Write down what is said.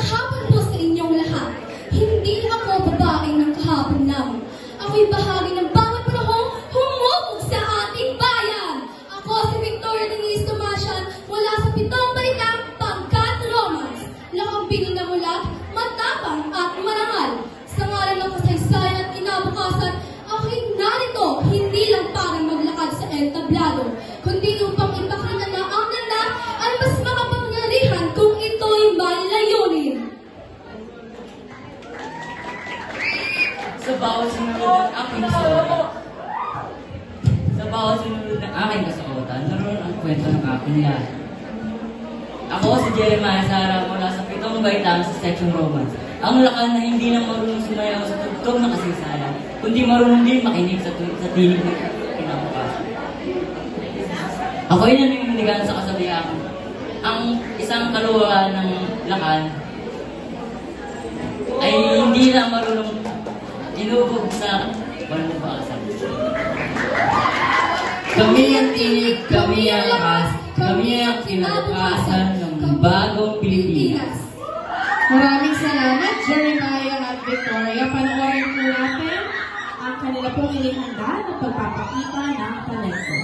hapon po sa inyong lahat. Hindi ako babae ng kahapon lamang. Ako'y bahagi ng bawat panahong humubog sa ating bayan. Ako si Victoria Denise Tomasian mula sa 7 baitang Pangkat Romance. Lakambing na mulat, matapang at marangal. Sa ngalan ng kasaysayan at kinabukasan, ako'y narito hindi lang para maglakad sa entablado, kundi upang ipakita na ang nanda ay mas makapangyarihan kung ito'y may layunin. Sa bawat sinunod ng aking kasuotan, naroon ang kwento ng aking lahat. Ako si Jeremiah Sara mula sa 7 baitang sa Section Romance. Ang lakal na hindi lang marunong sumayaw sa tugtog ng kasaysayan, kundi marunong din makinig sa tinig ng kinabukasan. Ako'y naninindigan sa kasabihan, ang isang kaluwahan ng lakal ay hindi lang marunong inubog sa walang. Kami ang tinig, kami ang lakas, kami ang kinabukasan ng bagong Pilipinas. Maraming salamat, Jeremiah at Victoria. Panoorin po natin ang kanila pong inihanda na pagpapakita ng talento.